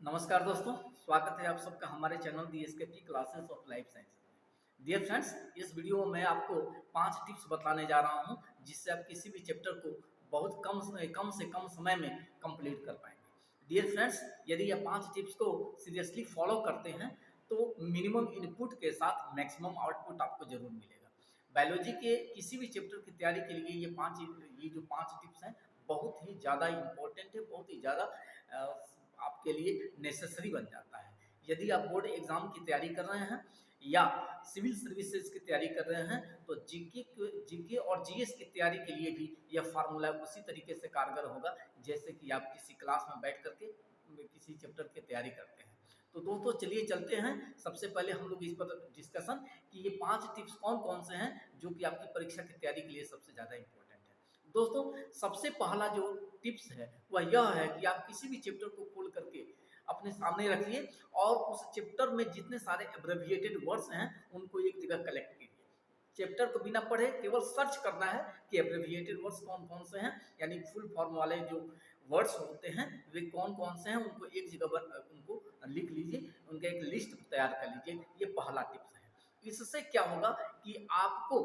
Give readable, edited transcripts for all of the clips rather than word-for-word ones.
नमस्कार दोस्तों, स्वागत है आप सबका हमारे channel the SKP classes of life science. Dear friends, इस वीडियो में मैं आपको 5 टिप्स बताने जा रहा हूं जिससे आप किसी भी चैप्टर को बहुत कम समय में कंप्लीट कर पाएंगे। डियर फ्रेंड्स, यदि आप 5 टिप्स को सीरियसली फॉलो करते हैं तो मिनिमम इनपुट के साथ मैक्सिमम आउटपुट आपको जरूर मिलेगा। बायोलॉजी के किसी भी चैप्टर की तैयारी के लिए ये जो 5 टिप्स हैं बहुत ही ज़्यादा इम्पोर्टेंट है, बहुत ही ज़्यादा आपके लिए नेसेसरी बन जाता है। यदि आप बोर्ड एग्जाम की तैयारी कर रहे हैं या सिविल सर्विसेज की तैयारी कर रहे हैं तो जीके और जीएस की तैयारी के लिए भी यह फार्मूला उसी तरीके से कारगर होगा जैसे कि आप किसी क्लास में बैठ करके किसी चैप्टर की तैयारी करते हैं। तो दोस्तों चलिए चलते हैं। सबसे पहले हम लोग इस पर डिस्कशन कि ये 5 टिप्स कौन कौन से हैं जो कि आपकी परीक्षा की तैयारी के लिए सबसे ज़्यादा इम्पोर्टेंट है। दोस्तों सबसे पहला जो टिप्स है वह यह है कि आप किसी भी चैप्टर को खोल करके अपने सामने रखिए और उस चैप्टर में जितने सारे एब्रेविएटेड वर्ड्स हैं उनको एक जगह कलेक्ट कीजिए। चैप्टर को बिना पढ़े केवल सर्च करना है कि एब्रेविएटेड वर्ड्स कौन कौन से हैं, यानी फुल फॉर्म वाले जो वर्ड्स होते हैं वे कौन कौन से हैं उनको एक जगह पर उनको लिख लीजिए, उनका एक लिस्ट तैयार कर लीजिए। ये पहला टिप्स है। इससे क्या होगा कि आपको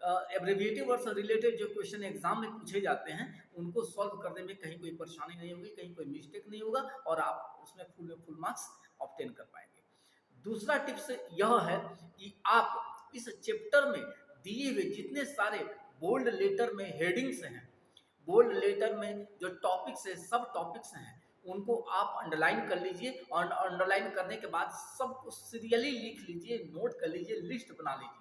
एब्रेविएटिव वर्ड से रिलेटेड जो क्वेश्चन एग्जाम में पूछे जाते हैं उनको सॉल्व करने में कहीं कोई परेशानी नहीं होगी, कहीं कोई मिस्टेक नहीं होगा और आप उसमें फुल मार्क्स ऑब्टेन कर पाएंगे। दूसरा टिप्स यह है कि आप इस चैप्टर में दिए हुए जितने सारे बोल्ड लेटर में हेडिंग्स हैं, बोल्ड लेटर में जो टॉपिक्स है, सब टॉपिक्स हैं, उनको आप अंडरलाइन कर लीजिए और अंडरलाइन करने के बाद सबको सीरियली लिख लीजिए, नोट कर लीजिए, लिस्ट बना लीजिए।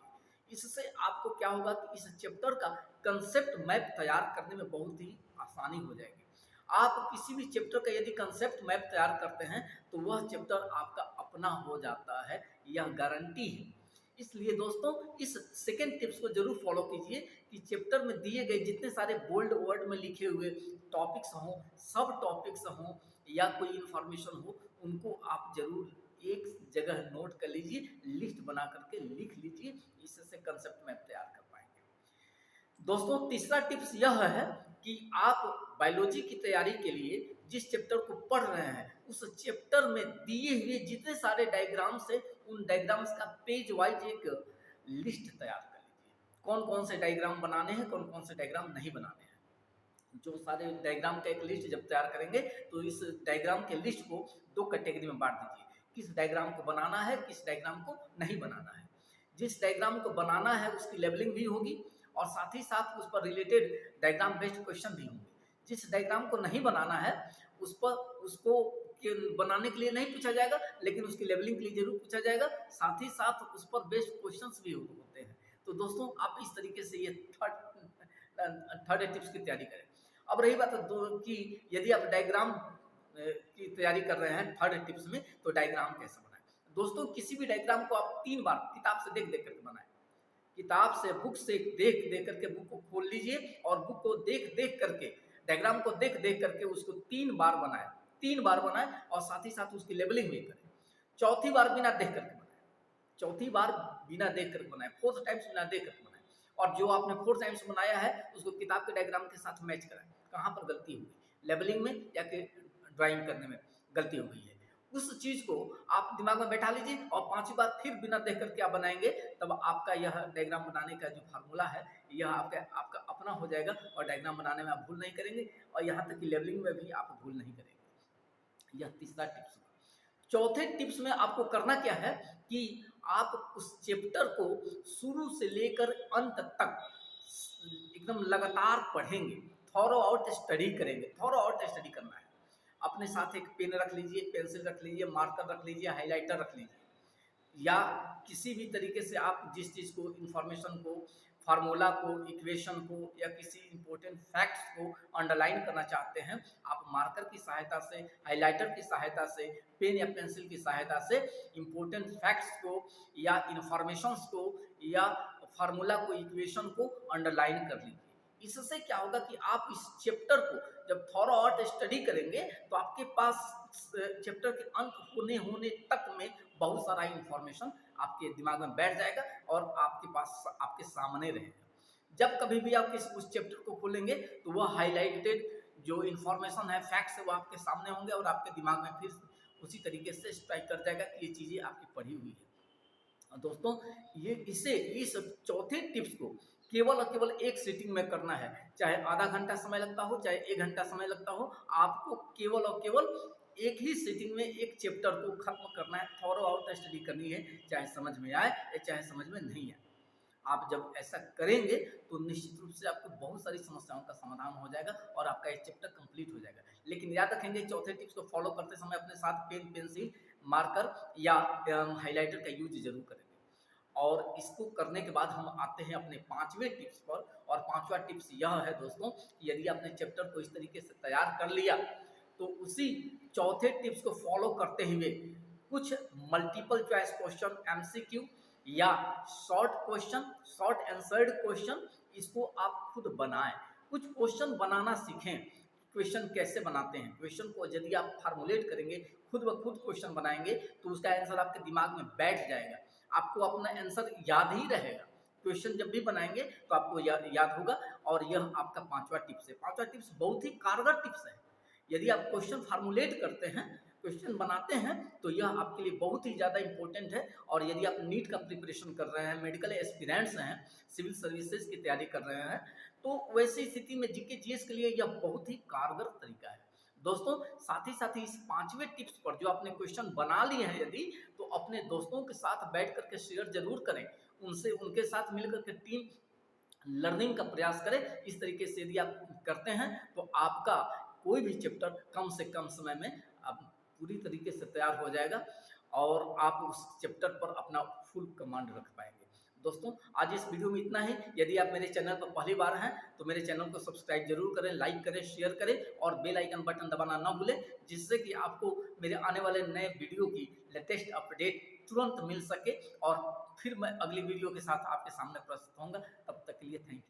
इससे आपको क्या होगा कि इस चैप्टर का कंसेप्ट मैप तैयार करने में बहुत ही आसानी हो जाएगी। आप किसी भी चैप्टर का यदि कंसेप्ट मैप तैयार करते हैं तो वह चैप्टर आपका अपना हो जाता है, यह गारंटी है। इसलिए दोस्तों इस सेकेंड टिप्स को जरूर फॉलो कीजिए कि चैप्टर में दिए गए जितने सारे बोल्ड वर्ड में लिखे हुए टॉपिक्स हों, सब टॉपिक्स हों या कोई इंफॉर्मेशन हो, उनको आप जरूर एक जगह नोट कर लीजिए, लिस्ट बना करके लिख लीजिए। इससे कंसेप्ट मैप तैयार कर पाएंगे। दोस्तों तीसरा टिप्स यह है कि आप बायोलॉजी की तैयारी के लिए जिस चैप्टर को पढ़ रहे हैं उस चैप्टर में दिए हुए जितने सारे डायग्राम्स है उन डायग्राम्स का पेज वाइज एक लिस्ट तैयार कर लीजिए। कौन कौन से डायग्राम बनाने हैं, कौन कौन से डायग्राम नहीं बनाने हैं। जो सारे डायग्राम का एक लिस्ट जब तैयार करेंगे तो इस डायग्राम के लिस्ट को 2 कैटेगरी में बांट दीजिए। किस डायग्राम को बनाना है, किस डायग्राम को नहीं बनाना है। जिस डायग्राम को बनाना है उसकी लेबलिंग भी होगी और साथ ही साथ उस पर रिलेटेड डायग्राम बेस्ड क्वेश्चन भी होंगे। जिस डायग्राम को नहीं बनाना है उसको बनाने के लिए नहीं पूछा जाएगा, लेकिन उसकी लेबलिंग के लिए जरूर पूछा जाएगा। साथ ही साथ उस पर बेस्ड क्वेश्चंस भी होते हैं। तो दोस्तों आप इस तरीके से ये थर्ड टिप्स की तैयारी करें। अब रही बात कि यदि आप डायग्राम की तैयारी कर रहे हैं थर्ड टिप्स में, तो डायग्राम कैसे बनाएं। दोस्तों किसी भी डायग्राम को आप 3 बार किताब से देख देख करके बनाएं। किताब से, बुक से देख करके बुक को खोल लीजिए और बुक को देख करके, डायग्राम को देख करके उसको 3 बार बनाएं, 3 बार बनाएं और साथ ही साथ उसकी लेबलिंग भी करें। चौथी बार बिना देख करके बनाएं, चौथी बार बिना देख करके बनाएं, 4th टाइम्स बिना देख करके बनाएं। और जो आपने 4th टाइम्स बनाया है उसको किताब के डायग्राम के साथ मैच कराएं। कहाँ पर गलती हुई, लेबलिंग में या कि ड्राइंग करने में गलती हो गई है, उस चीज को आप दिमाग में बैठा लीजिए और 5वीं बार फिर बिना देख करके आप बनाएंगे, तब आपका यह डायग्राम बनाने का जो फार्मूला है यह आपका अपना हो जाएगा और डायग्राम बनाने में आप भूल नहीं करेंगे और यहाँ तक कि लेबलिंग में भी आप भूल नहीं करेंगे। यह तीसरा टिप्स। चौथे टिप्स में आपको करना क्या है कि आप उस चैप्टर को शुरू से लेकर अंत तक एकदम लगातार पढ़ेंगे, थॉरो आउट स्टडी करेंगे। थॉरो आउट स्टडी करना है। अपने साथ एक पेन रख लीजिए, पेंसिल रख लीजिए, मार्कर रख लीजिए, हाइलाइटर रख लीजिए या किसी भी तरीके से आप जिस चीज़ को, इंफॉर्मेशन को, फार्मूला को, इक्वेशन को या किसी इंपॉर्टेंट फैक्ट्स को अंडरलाइन करना चाहते हैं, आप मार्कर की सहायता से, हाइलाइटर की सहायता से, पेन या पेंसिल की सहायता से इंपॉर्टेंट फैक्ट्स को या इंफॉर्मेशंस को या फार्मूला को, इक्वेशन को अंडरलाइन कर लीजिए। इससे क्या होगा कि आप इस चैप्टर को जब थॉरो आउट स्टडी करेंगे तो आपके पास चैप्टर के अंत होने तक में बहुत सारा इंफॉर्मेशन आपके दिमाग में बैठ जाएगा और आपके पास, आपके सामने रहेगा। जब कभी भी आप उस चैप्टर को खोलेंगे तो वह हाईलाइटेड जो इंफॉर्मेशन है, फैक्ट्स है, वो आपके सामने होंगे और आपके दिमाग में फिर उसी तरीके से स्ट्राइक कर जाएगा कि ये चीज़ें आपकी पढ़ी हुई है। दोस्तों ये इस चौथे टिप्स को केवल और केवल एक सिटिंग में करना है, चाहे आधा घंटा समय लगता हो, चाहे 1 घंटा समय लगता हो, आपको केवल और केवल एक ही सिटिंग में एक चैप्टर को खत्म करना है, थॉरो आउट स्टडी करनी है, चाहे समझ में आए या चाहे समझ में नहीं आए। आप जब ऐसा करेंगे तो निश्चित रूप से आपको बहुत सारी समस्याओं का समाधान हो जाएगा और आपका एक चैप्टर कंप्लीट हो जाएगा। लेकिन याद रखेंगे चौथे टिप्स को फॉलो करते समय अपने साथ पेन, पेंसिल, मार्कर या हाइलाइटर का यूज जरूर करेंगे। और इसको करने के बाद हम आते हैं अपने 5वें टिप्स पर, और 5वां टिप्स यह है दोस्तों कि यदि आपने चैप्टर को इस तरीके से तैयार कर लिया तो उसी चौथे टिप्स को फॉलो करते हुए कुछ मल्टीपल चॉइस क्वेश्चन, एमसीक्यू या short question, short answered question, इसको आप खुद बनाएं। कुछ क्वेश्चन बनाना सीखें। क्वेश्चन कैसे बनाते हैं, क्वेश्चन को यदि आप फार्मुलेट करेंगे, खुद ब खुद क्वेश्चन बनाएंगे तो उसका आंसर आपके दिमाग में बैठ जाएगा, आपको अपना आंसर याद ही रहेगा। क्वेश्चन जब भी बनाएंगे तो आपको याद होगा। और यह आपका 5वां टिप्स है। 5वां टिप्स बहुत ही कारगर टिप्स है। यदि आप क्वेश्चन फार्मुलेट करते हैं, क्वेश्चन बनाते हैं, तो यह आपके लिए बहुत ही ज़्यादा इंपॉर्टेंट है। और यदि आप नीट का प्रिपरेशन कर रहे हैं, मेडिकल एस्पिरेंट्स हैं, सिविल सर्विसेज की तैयारी कर रहे हैं, तो वैसी स्थिति में जीके जीएस के लिए यह बहुत ही कारगर तरीका है। दोस्तों साथ ही इस 5वें टिप्स पर जो आपने क्वेश्चन बना लिए हैं यदि, तो अपने दोस्तों के साथ बैठ करके शेयर जरूर करें, उनके साथ मिलकर के टीम लर्निंग का प्रयास करें। इस तरीके से यदि आप करते हैं तो आपका कोई भी चैप्टर कम से कम समय में अब पूरी तरीके से तैयार हो जाएगा और आप उस चैप्टर पर अपना फुल कमांड रख पाएंगे। दोस्तों आज इस वीडियो में इतना ही। यदि आप मेरे चैनल पर पहली बार हैं तो मेरे चैनल को सब्सक्राइब जरूर करें, लाइक करें, शेयर करें और बेल आइकन बटन दबाना ना भूलें, जिससे कि आपको मेरे आने वाले नए वीडियो की लेटेस्ट अपडेट तुरंत मिल सके और फिर मैं अगली वीडियो के साथ आपके सामने प्रस्तुत होऊंगा। तब तक के लिए थैंक यू।